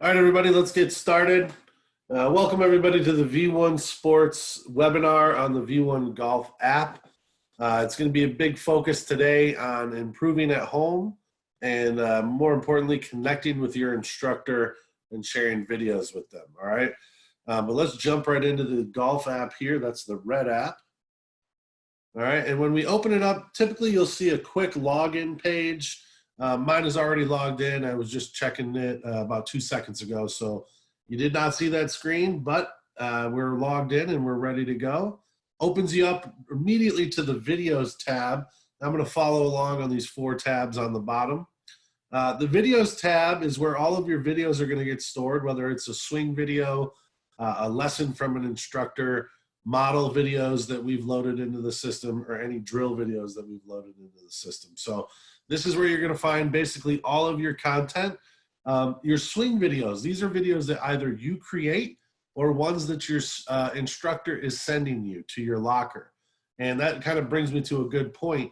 All right, everybody, let's get started. Welcome, everybody, to the V1 Sports webinar on the V1 Golf app. It's going to be a big focus today on improving at home and, more importantly, connecting with your instructor and sharing videos with them, all right? But let's jump right into the golf app here. That's the red app. All right, and when we open it up, typically you'll see a quick login page. Mine is already logged in. I was just checking it about 2 seconds ago. So you did not see that screen, but we're logged in and we're ready to go. Opens you up immediately to the videos tab. I'm going to follow along on these 4 tabs on the bottom. The videos tab is where all of your videos are going to get stored, whether it's a swing video, a lesson from an instructor, model videos that we've loaded into the system, or any drill videos that we've loaded into the system. So this is where you're going to find basically all of your content. Your swing videos, these are videos that either you create or ones that your instructor is sending you to your locker. And that kind of brings me to a good point.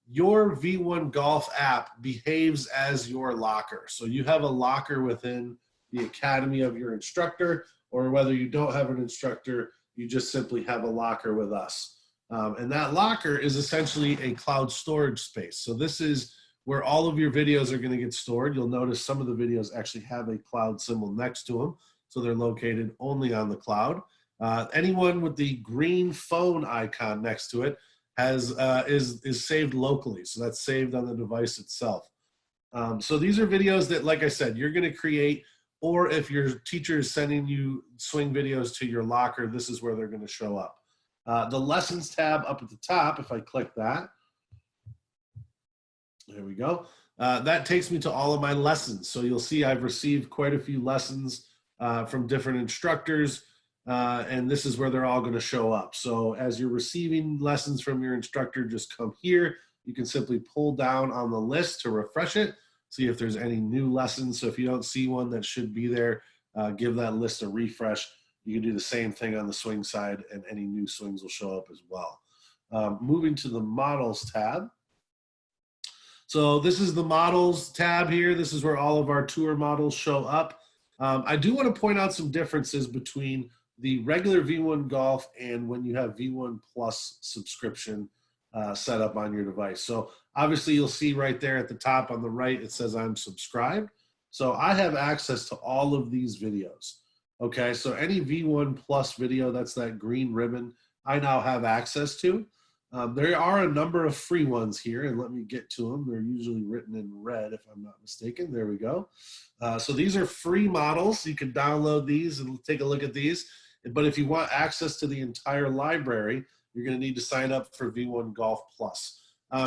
Your V1 Golf app behaves as your locker. So you have a locker within the academy of your instructor, or whether you don't have an instructor, you just simply have a locker with us. And that locker is essentially a cloud storage space. So this is where all of your videos are going to get stored. You'll notice some of the videos actually have a cloud symbol next to them. So they're located only on the cloud. Anyone with the green phone icon next to it is saved locally. So that's saved on the device itself. So these are videos that, like I said, you're going to create, or if your teacher is sending you swing videos to your locker, this is where they're going to show up. The lessons tab up at the top, if I click that, there we go. That takes me to all of my lessons. So you'll see I've received quite a few lessons from different instructors, and this is where they're all going to show up. So as you're receiving lessons from your instructor, just come here. You can simply pull down on the list to refresh it, see if there's any new lessons. So if you don't see one that should be there, give that list a refresh. You can do the same thing on the swing side, and any new swings will show up as well. Moving to the models tab. So this is the models tab here. This is where all of our tour models show up. I do want to point out some differences between the regular V1 Golf and when you have V1 Plus subscription set up on your device. So obviously you'll see right there at the top on the right, it says I'm subscribed. So I have access to all of these videos. Okay, so any V1 Plus video, that's that green ribbon, I now have access to. There are a number of free ones here, and let me get to them. They're usually written in red, if I'm not mistaken. There we go. So these are free models. You can download these and take a look at these. But if you want access to the entire library, you're going to need to sign up for V1 Golf Plus.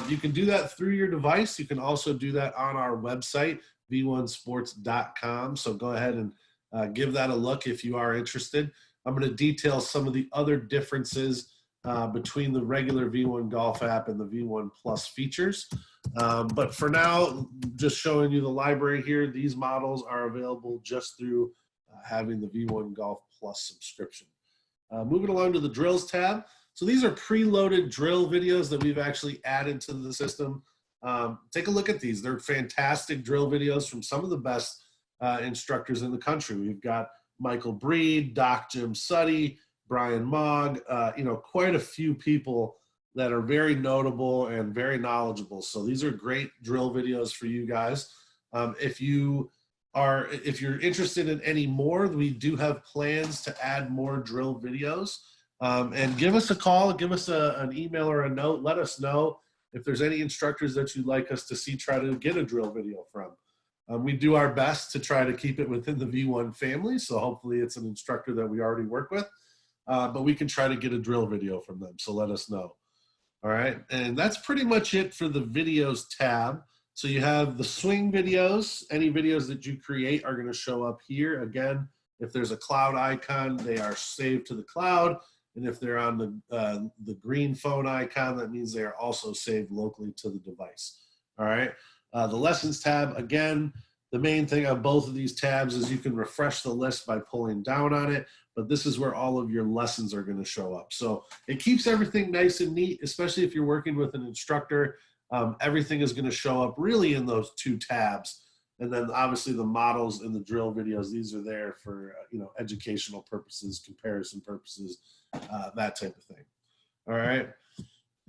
You can do that through your device. You can also do that on our website, v1sports.com. So go ahead and give that a look if you are interested. I'm going to detail some of the other differences between the regular V1 Golf app and the V1 Plus features. But for now, just showing you the library here, these models are available just through having the V1 Golf Plus subscription. Moving along to the drills tab. So these are preloaded drill videos that we've actually added to the system. Take a look at these. They're fantastic drill videos from some of the best instructors in the country. We've got Michael Breed, Doc Jim Suddy, Brian Mogg, quite a few people that are very notable and very knowledgeable. So these are great drill videos for you guys. If you're interested in any more, we do have plans to add more drill videos. And give us a call, give us an email or a note. Let us know if there's any instructors that you'd like us to see, try to get a drill video from. We do our best to try to keep it within the V1 family. So hopefully it's an instructor that we already work with. But we can try to get a drill video from them, so let us know. All right, and that's pretty much it for the videos tab. So you have the swing videos. Any videos that you create are going to show up here. Again, if there's a cloud icon, they are saved to the cloud. And if they're on the green phone icon, that means they are also saved locally to the device. All right, the lessons tab, again, the main thing on both of these tabs is you can refresh the list by pulling down on it, but this is where all of your lessons are going to show up. So it keeps everything nice and neat, especially if you're working with an instructor. Everything is going to show up really in those 2 tabs. And then obviously the models and the drill videos, these are there for, educational purposes, comparison purposes, that type of thing. All right.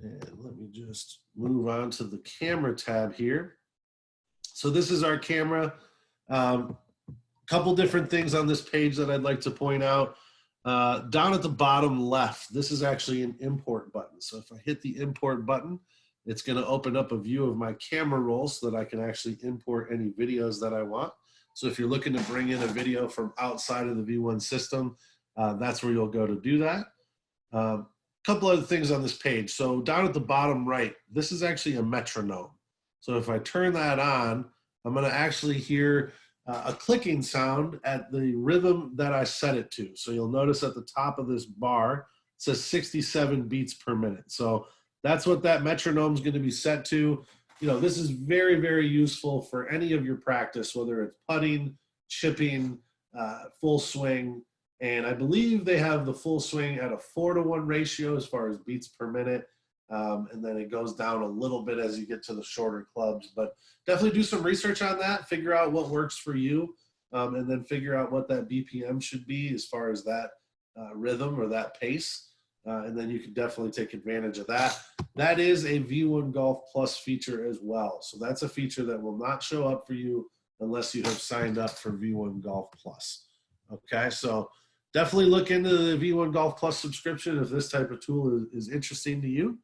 And let me just move on to the camera tab here. So this is our camera. Couple different things on this page that I'd like to point out. Down at the bottom left, this is actually an import button. So if I hit the import button, it's going to open up a view of my camera roll so that I can actually import any videos that I want. So if you're looking to bring in a video from outside of the V1 system, that's where you'll go to do that. Couple other things on this page. So down at the bottom right, this is actually a metronome. So if I turn that on, I'm going to actually hear a clicking sound at the rhythm that I set it to. So you'll notice at the top of this bar, it says 67 beats per minute. So that's what that metronome is going to be set to. This is very, very useful for any of your practice, whether it's putting, chipping, full swing. And I believe they have the full swing at a 4-to-1 ratio as far as beats per minute. And then it goes down a little bit as you get to the shorter clubs. But definitely do some research on that, figure out what works for you, and then figure out what that BPM should be as far as that rhythm or that pace. And then you can definitely take advantage of that. That is a V1 Golf Plus feature as well. So that's a feature that will not show up for you unless you have signed up for V1 Golf Plus. Okay, so definitely look into the V1 Golf Plus subscription if this type of tool is interesting to you.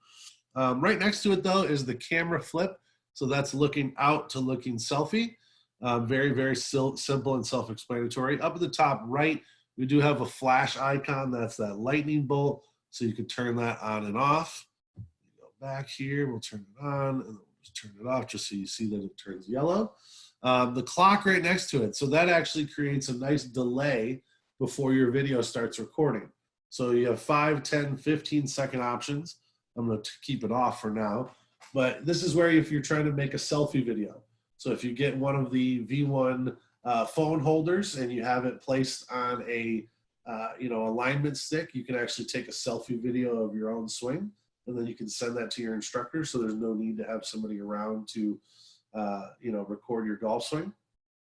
Right next to it, though, is the camera flip. So that's looking out to looking selfie. Very, very simple and self-explanatory. Up at the top right, we do have a flash icon. That's that lightning bolt. So you can turn that on and off. Go back here, we'll turn it on, and then we'll just turn it off just so you see that it turns yellow. The clock right next to it. So that actually creates a nice delay before your video starts recording. So you have 5, 10, 15-second options. I'm going to keep it off for now. But this is where if you're trying to make a selfie video. So if you get one of the V1 phone holders and you have it placed on a alignment stick, you can actually take a selfie video of your own swing, and then you can send that to your instructor. So there's no need to have somebody around to, record your golf swing.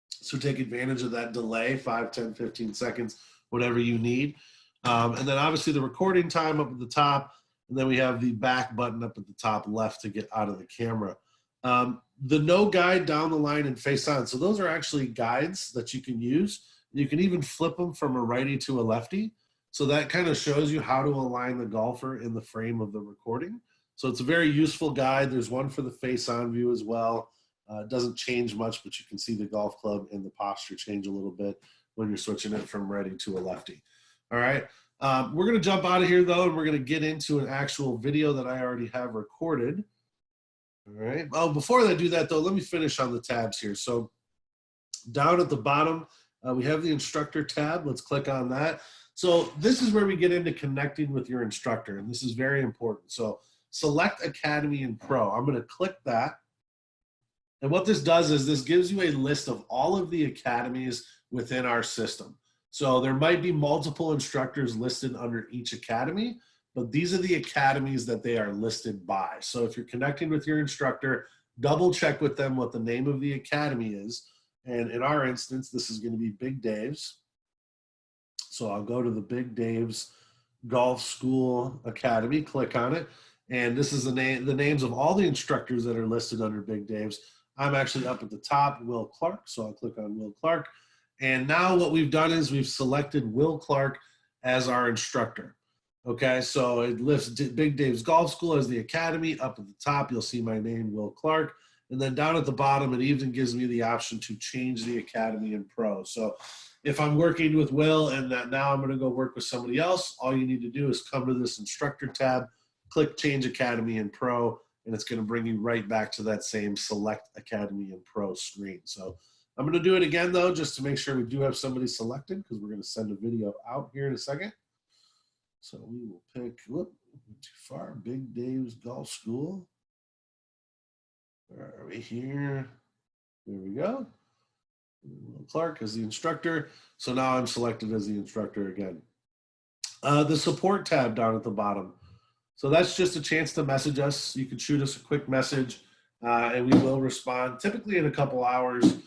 So take advantage of that delay, 5, 10, 15 seconds, whatever you need. And then obviously the recording time up at the top, and then we have the back button up at the top left to get out of the camera. The no guide, down the line, and face on. So those are actually guides that you can use. You can even flip them from a righty to a lefty. So that kind of shows you how to align the golfer in the frame of the recording. So it's a very useful guide. There's one for the face on view as well. It doesn't change much, but you can see the golf club and the posture change a little bit when you're switching it from righty to a lefty. All right. We're going to jump out of here, though, and we're going to get into an actual video that I already have recorded. All right. Oh, before I do that, though, let me finish on the tabs here. So down at the bottom, we have the instructor tab. Let's click on that. So this is where we get into connecting with your instructor, and this is very important. So select Academy and Pro. I'm going to click that. And what this does is this gives you a list of all of the academies within our system. So there might be multiple instructors listed under each academy, but these are the academies that they are listed by. So if you're connecting with your instructor, double check with them what the name of the academy is. And in our instance, this is going to be Big Dave's. So I'll go to the Big Dave's Golf School Academy, click on it. And this is the names of all the instructors that are listed under Big Dave's. I'm actually up at the top, Will Clark. So I'll click on Will Clark. And now what we've done is we've selected Will Clark as our instructor. Okay, so it lists Big Dave's Golf School as the academy. Up at the top, you'll see my name, Will Clark. And then down at the bottom, it even gives me the option to change the academy in Pro. So if I'm working with Will and that now I'm going to go work with somebody else, all you need to do is come to this instructor tab, click Change Academy in Pro, and it's going to bring you right back to that same Select Academy in Pro screen. So I'm going to do it again, though, just to make sure we do have somebody selected, because we're going to send a video out here in a second. So we will pick, whoop, too far, Big Dave's Golf School. Where are we here? There we go. Will Clark as the instructor. So now I'm selected as the instructor again. The support tab down at the bottom. So that's just a chance to message us. You can shoot us a quick message and we will respond typically in a couple hours.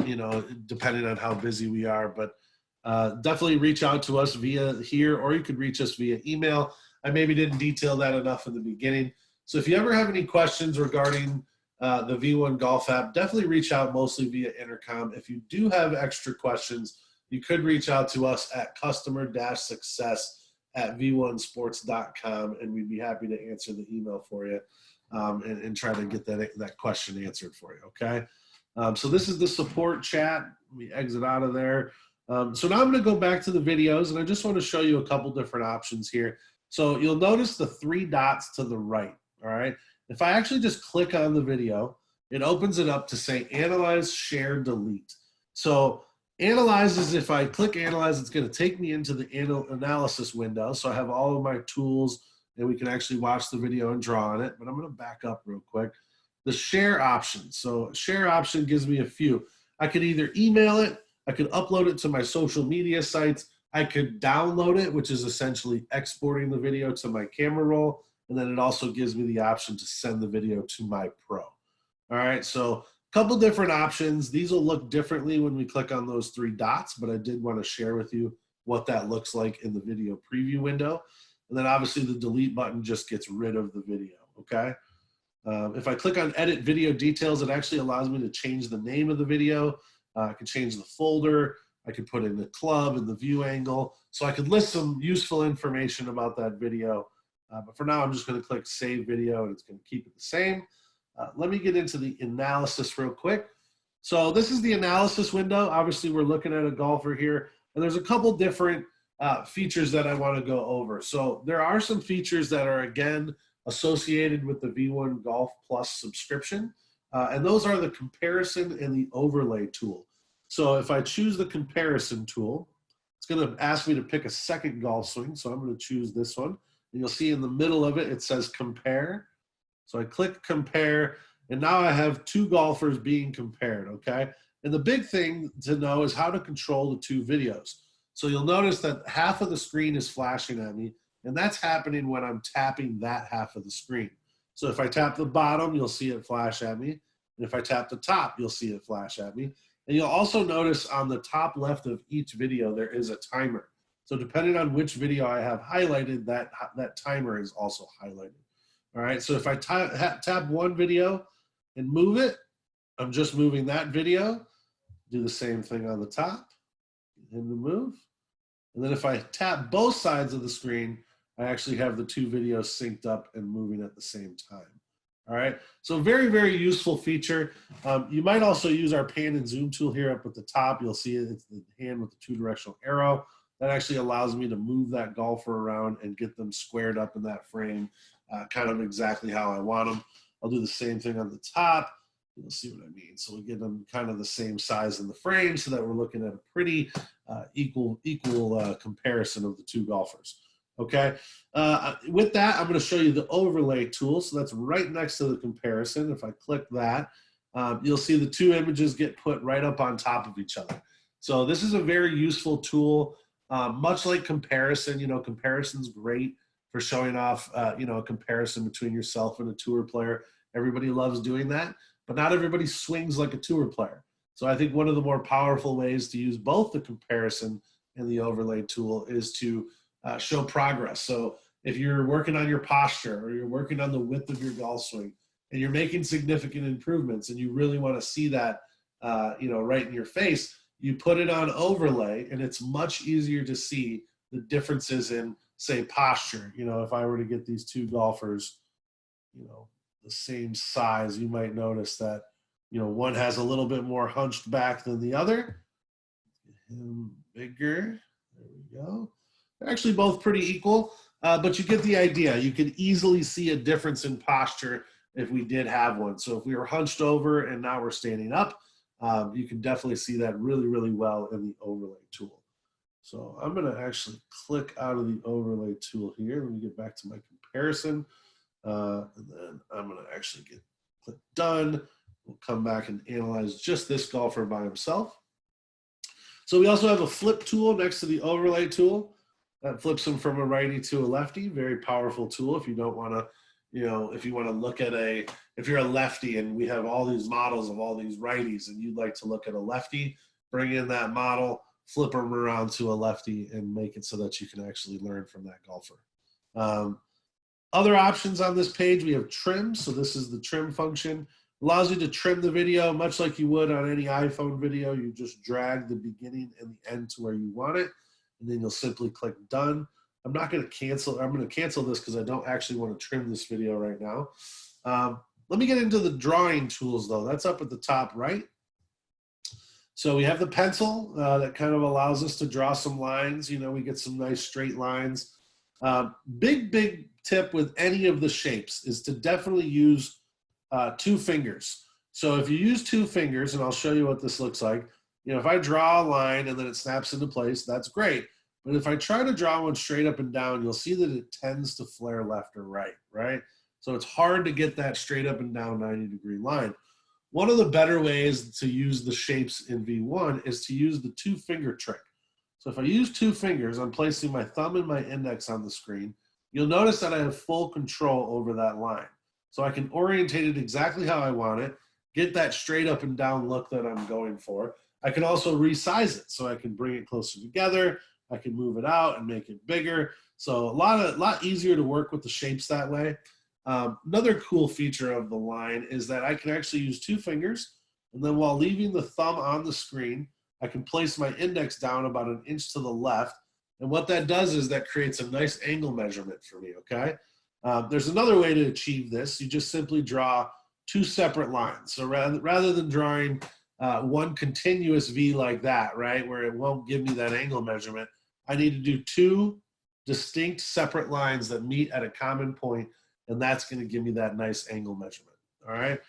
you know, depending on how busy we are. But definitely reach out to us via here, or you could reach us via email. I maybe didn't detail that enough in the beginning. So if you ever have any questions regarding the V1 Golf app, definitely reach out mostly via intercom. If you do have extra questions, you could reach out to us at customer-success@v1sports.com, and we'd be happy to answer the email for you and try to get that question answered for you, okay? So this is the support chat. Let me exit out of there. So now I'm going to go back to the videos, and I just want to show you a couple different options here. So you'll notice the 3 dots to the right, all right? If I actually just click on the video, it opens it up to say Analyze, Share, Delete. So Analyze is, if I click Analyze, it's going to take me into the analysis window. So I have all of my tools, and we can actually watch the video and draw on it. But I'm going to back up real quick. The Share option. So Share option gives me a few. I could either email it, I could upload it to my social media sites, I could download it, which is essentially exporting the video to my camera roll, and then it also gives me the option to send the video to my pro. All right, so a couple different options. These will look differently when we click on those 3 dots, but I did want to share with you what that looks like in the video preview window. And then obviously the delete button just gets rid of the video, okay? If I click on edit video details, it actually allows me to change the name of the video. I can change the folder. I could put in the club and the view angle. So I could list some useful information about that video. But for now, I'm just going to click save video, and it's going to keep it the same. Let me get into the analysis real quick. So this is the analysis window. Obviously, we're looking at a golfer here, and there's a couple different features that I want to go over. So there are some features that are, again, associated with the V1 Golf Plus subscription. And those are the comparison and the overlay tool. So if I choose the comparison tool, it's going to ask me to pick a second golf swing. So I'm going to choose this one. And you'll see in the middle of it, it says compare. So I click compare, and now I have 2 golfers being compared, okay? And the big thing to know is how to control the 2 videos. So you'll notice that half of the screen is flashing at me, and that's happening when I'm tapping that half of the screen. So if I tap the bottom, you'll see it flash at me. And if I tap the top, you'll see it flash at me. And you'll also notice on the top left of each video, there is a timer. So depending on which video I have highlighted, that timer is also highlighted. All right, so if I tap one video and move it, I'm just moving that video. Do the same thing on the top, and the move. And then if I tap both sides of the screen, I actually have the 2 videos synced up and moving at the same time. All right, so very, very useful feature. You might also use our pan and zoom tool here up at the top. You'll see it's the hand with the 2-directional arrow. That actually allows me to move that golfer around and get them squared up in that frame, kind of exactly how I want them. I'll do the same thing on the top. You'll see what I mean. So we get them kind of the same size in the frame so that we're looking at a pretty equal comparison of the 2 golfers. Okay, with that, I'm going to show you the overlay tool. So that's right next to the comparison. If I click that, you'll see the 2 images get put right up on top of each other. So this is a very useful tool, much like comparison. You know, comparison's great for showing off, you know, a comparison between yourself and a tour player. Everybody loves doing that, but not everybody swings like a tour player. So I think one of the more powerful ways to use both the comparison and the overlay tool is to show progress. So if you're working on your posture, or you're working on the width of your golf swing, and you're making significant improvements, and you really want to see that, you know, right in your face, you put it on overlay, and it's much easier to see the differences in, say, posture. You know, if I were to get these 2 golfers, you know, the same size, you might notice that, you know, one has a little bit more hunched back than the other. Get him bigger. There we go. They're actually both pretty equal, but you get the idea. You can easily see a difference in posture if we did have one. So if we were hunched over and now we're standing up, you can definitely see that really, really well in the overlay tool. So I'm going to actually click out of the overlay tool here. Let me get back to my comparison. And then I'm going to actually click done. We'll come back and analyze just this golfer by himself. So we also have a flip tool next to the overlay tool. That flips them from a righty to a lefty. Very powerful tool if you don't want to, you know, if you want to look at if you're a lefty and we have all these models of all these righties and you'd like to look at a lefty, bring in that model, flip them around to a lefty and make it so that you can actually learn from that golfer. Other options on this page, we have trim. So this is the trim function. Allows you to trim the video much like you would on any iPhone video. You just drag the beginning and the end to where you want it, and then you'll simply click done. I'm not going to cancel. I'm going to cancel this because I don't actually want to trim this video right now. Let me get into the drawing tools though. That's up at the top right. So we have the pencil that kind of allows us to draw some lines. You know, we get some nice straight lines. Big tip with any of the shapes is to definitely use 2 fingers. So if you use 2 fingers, and I'll show you what this looks like, you know, if I draw a line and then it snaps into place, that's great. But if I try to draw one straight up and down, you'll see that it tends to flare left or right, right? So it's hard to get that straight up and down 90-degree line. One of the better ways to use the shapes in V1 is to use the 2-finger trick. So if I use 2 fingers, I'm placing my thumb and my index on the screen. You'll notice that I have full control over that line. So I can orientate it exactly how I want it, get that straight up and down look that I'm going for. I can also resize it, so I can bring it closer together. I can move it out and make it bigger. So a lot easier to work with the shapes that way. Another cool feature of the line is that I can actually use 2 fingers, and then while leaving the thumb on the screen, I can place my index down about 1 inch to the left. And what that does is that creates a nice angle measurement for me, okay? There's another way to achieve this. You just simply draw 2 separate lines. So rather than drawing one continuous V like that, right, where it won't give me that angle measurement, I need to do 2 distinct separate lines that meet at a common point, and that's going to give me that nice angle measurement, all right?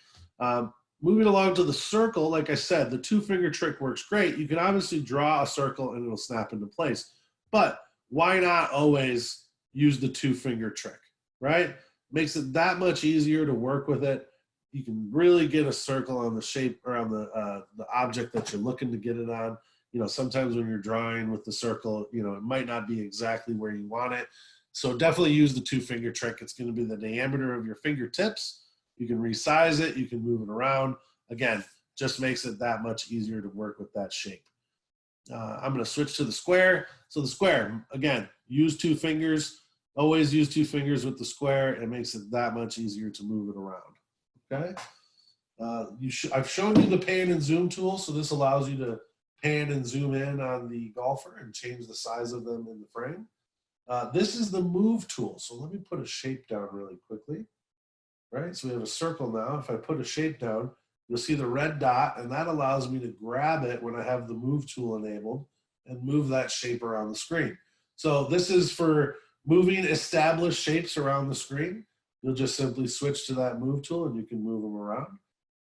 Moving along to the circle, like I said, the 2-finger trick works great. You can obviously draw a circle and it'll snap into place, but why not always use the 2-finger trick, right? Makes it that much easier to work with it. You can really get a circle on the shape or on the object that you're looking to get it on. You know, sometimes when you're drawing with the circle, you know, it might not be exactly where you want it. So definitely use the 2-finger trick. It's going to be the diameter of your fingertips. You can resize it. You can move it around. Again, just makes it that much easier to work with that shape. I'm going to switch to the square. So the square, again, use 2 fingers. Always use 2 fingers with the square. It makes it that much easier to move it around. Okay. I've shown you the pan and zoom tool. So this allows you to pan and zoom in on the golfer and change the size of them in the frame. This is the move tool. So let me put a shape down really quickly. Right, so we have a circle now. If I put a shape down, you'll see the red dot, and that allows me to grab it when I have the move tool enabled and move that shape around the screen. So this is for moving established shapes around the screen. You'll just simply switch to that move tool and you can move them around.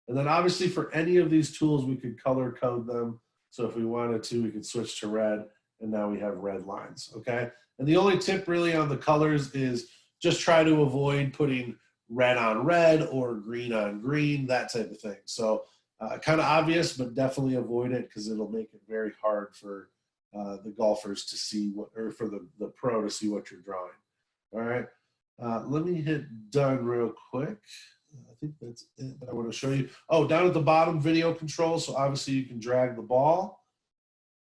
And then obviously for any of these tools, we could color code them. So if we wanted to, we could switch to red, and now we have red lines, okay? And the only tip really on the colors is just try to avoid putting red on red or green on green, that type of thing. So kind of obvious, but definitely avoid it because it'll make it very hard for the golfers to see what, or for the pro to see what you're drawing. All right, let me hit done real quick. I think that's it that I want to show you. Oh, down at the bottom, video control. So obviously you can drag the ball.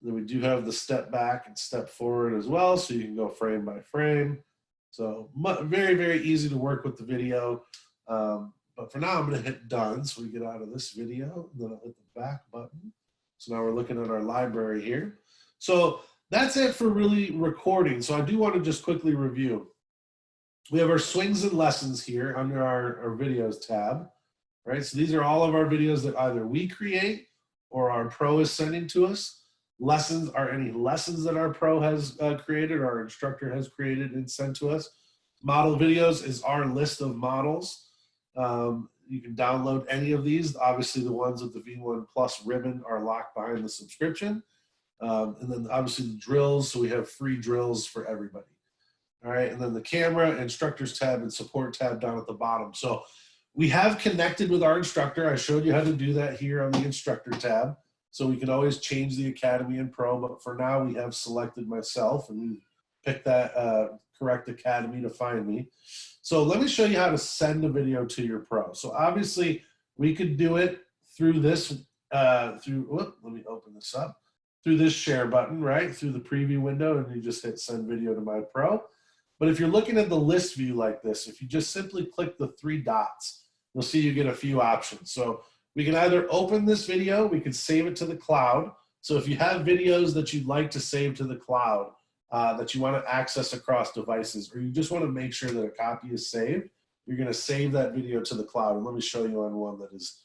Then we do have the step back and step forward as well. So you can go frame by frame. So very, very easy to work with the video. But for now, I'm going to hit done so we get out of this video. And then I'll hit the back button. So now we're looking at our library here. So that's it for really recording. So I do want to just quickly review. We have our swings and lessons here under our videos tab, right? So these are all of our videos that either we create or our pro is sending to us. Lessons are any lessons that our pro has created or our instructor has created and sent to us. Model videos is our list of models. You can download any of these. Obviously the ones with the V1 Plus ribbon are locked behind the subscription. And then obviously the drills, so we have free drills for everybody. All right, and then the camera, instructors tab, and support tab down at the bottom. So we have connected with our instructor. I showed you how to do that here on the instructor tab. So we can always change the Academy and Pro, but for now we have selected myself and we picked that correct academy to find me. So let me show you how to send a video to your pro. So obviously we could do it through this, let me open this up, through this share button, right? Through the preview window, and you just hit send video to my pro. But if you're looking at the list view like this, if you just simply click the 3 dots, you'll see you get a few options. So we can either open this video, we can save it to the cloud. So if you have videos that you'd like to save to the cloud, that you want to access across devices, or you just want to make sure that a copy is saved, you're going to save that video to the cloud. And let me show you on one that is,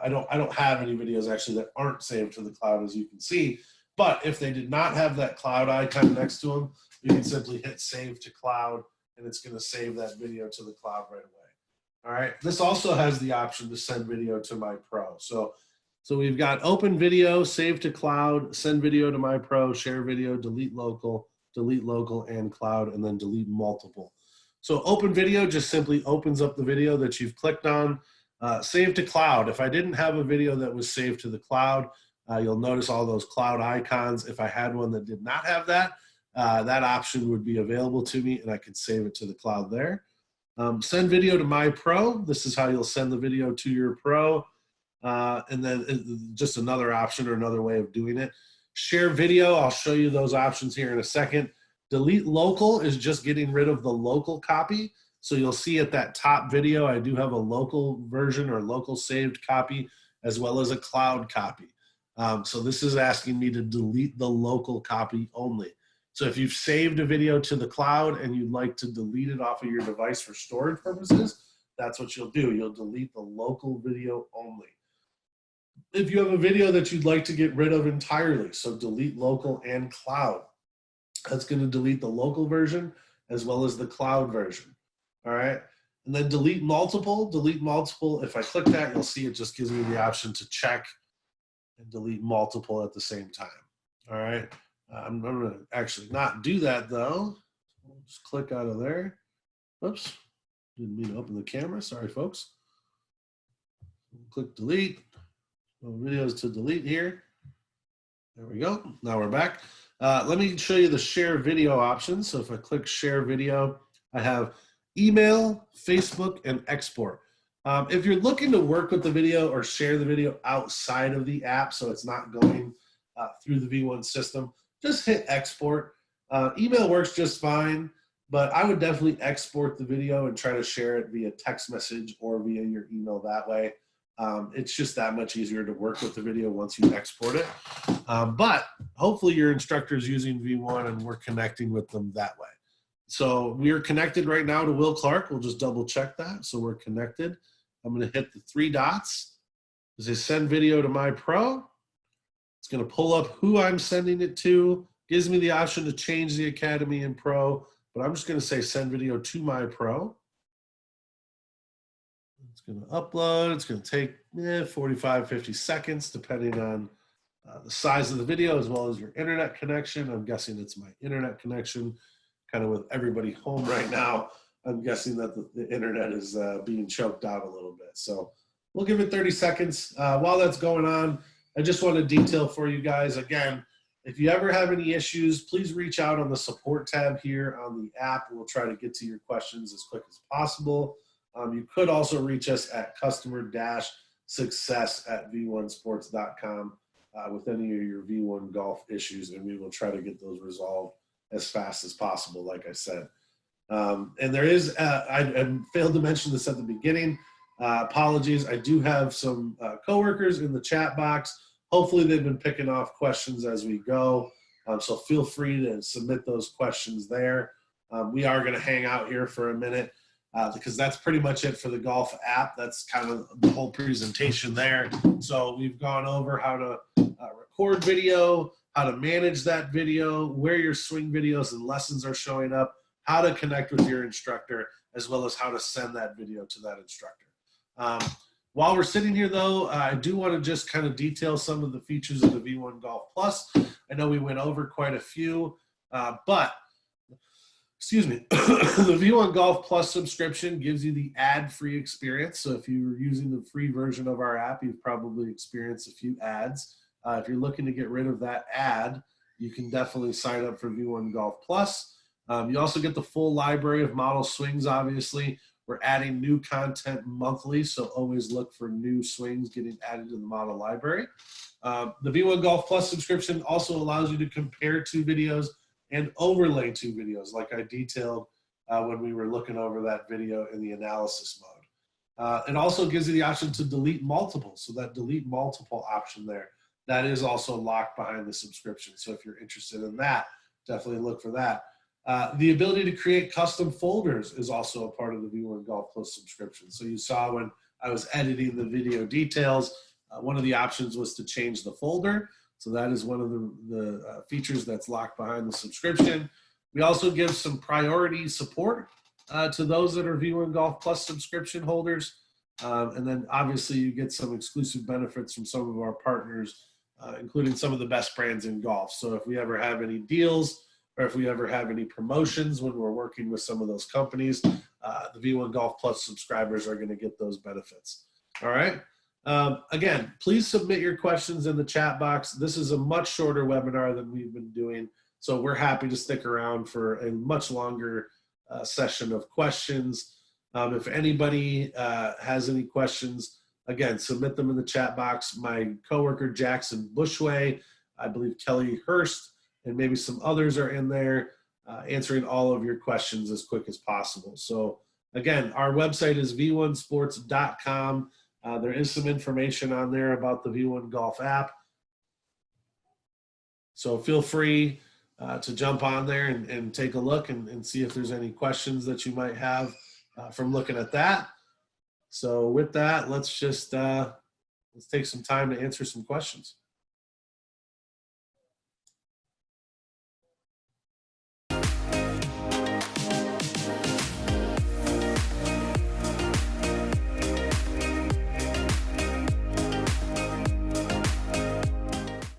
I don't have any videos actually that aren't saved to the cloud, as you can see. But if they did not have that cloud icon next to them, you can simply hit save to cloud, and it's going to save that video to the cloud right away. All right. This also has the option to send video to my pro. So we've got open video, save to cloud, send video to my pro, share video, delete local, and cloud, and then delete multiple. So open video just simply opens up the video that you've clicked on. Save to cloud. If I didn't have a video that was saved to the cloud, you'll notice all those cloud icons. If I had one that did not have that, that option would be available to me, and I could save it to the cloud there. Send video to my pro. This is how you'll send the video to your pro. And then just another option or another way of doing it. Share video, I'll show you those options here in a second. Delete local is just getting rid of the local copy. So you'll see at that top video, I do have a local version or local saved copy, as well as a cloud copy. So this is asking me to delete the local copy only. So if you've saved a video to the cloud and you'd like to delete it off of your device for storage purposes, that's what you'll do. You'll delete the local video only. If you have a video that you'd like to get rid of entirely, so delete local and cloud, that's going to delete the local version as well as the cloud version. All right. And then delete multiple. If I click that, you'll see it just gives me the option to check and delete multiple at the same time. All right. I'm going to actually not do that though. Just click out of there. Oops. Didn't mean to open the camera. Sorry, folks. Click delete. No videos to delete here. There we go. Now we're back. Let me show you the share video option. So if I click share video, I have email, Facebook, and export. If you're looking to work with the video or share the video outside of the app, so it's not going through the V1 system, just hit export. Email works just fine, but I would definitely export the video and try to share it via text message or via your email that way. It's just that much easier to work with the video once you export it. But hopefully your instructor is using V1 and we're connecting with them that way. So we are connected right now to Will Clark. We'll just double check that. So we're connected. I'm going to hit the 3 dots. This is send video to my pro. It's going to pull up who I'm sending it to. Gives me the option to change the academy in pro, but I'm just going to say send video to my pro. It's going to upload. It's going to take 45, 50 seconds, depending on the size of the video as well as your internet connection. I'm guessing it's my internet connection, kind of with everybody home right now. I'm guessing that the internet is being choked out a little bit. So we'll give it 30 seconds. While that's going on, I just want to detail for you guys, again, if you ever have any issues, please reach out on the support tab here on the app. We'll try to get to your questions as quick as possible. You could also reach us at customer-success@v1sports.com with any of your V1 golf issues, and we will try to get those resolved as fast as possible, like I said. And there is, I failed to mention this at the beginning, apologies. I do have some coworkers in the chat box. Hopefully they've been picking off questions as we go. So feel free to submit those questions there. We are going to hang out here for a minute because that's pretty much it for the golf app. That's kind of the whole presentation there. So we've gone over how to record video, how to manage that video, where your swing videos and lessons are showing up, how to connect with your instructor, as well as how to send that video to that instructor. While we're sitting here though, I do want to just kind of detail some of the features of the V1 Golf Plus. I know we went over quite a few, but excuse me, the V1 Golf Plus subscription gives you the ad-free experience. So if you're using the free version of our app, you've probably experienced a few ads. If you're looking to get rid of that ad, you can definitely sign up for V1 Golf Plus. You also get the full library of model swings, obviously. We're adding new content monthly, so always look for new swings getting added to the model library. The V1 Golf Plus subscription also allows you to compare 2 videos and overlay 2 videos, like I detailed when we were looking over that video in the analysis mode. It also gives you the option to delete multiple, so that delete multiple option there, that is also locked behind the subscription. So if you're interested in that, definitely look for that. The ability to create custom folders is also a part of the V1 Golf Plus subscription. So you saw when I was editing the video details, one of the options was to change the folder. So that is one of the features that's locked behind the subscription. We also give some priority support to those that are V1 Golf Plus subscription holders. And then obviously you get some exclusive benefits from some of our partners, including some of the best brands in golf. So if we ever have any deals, or if we ever have any promotions when we're working with some of those companies, the V1 Golf Plus subscribers are going to get those benefits. All right. Again, please submit your questions in the chat box. This is a much shorter webinar than we've been doing, so we're happy to stick around for a much longer session of questions. If anybody has any questions, again, submit them in the chat box. My coworker, Jackson Bushway, I believe Kelly Hurst, and maybe some others are in there answering all of your questions as quick as possible. So again, our website is v1sports.com. There is some information on there about the V1 Golf app. So feel free to jump on there and take a look and see if there's any questions that you might have from looking at that. So with that, let's just let's take some time to answer some questions.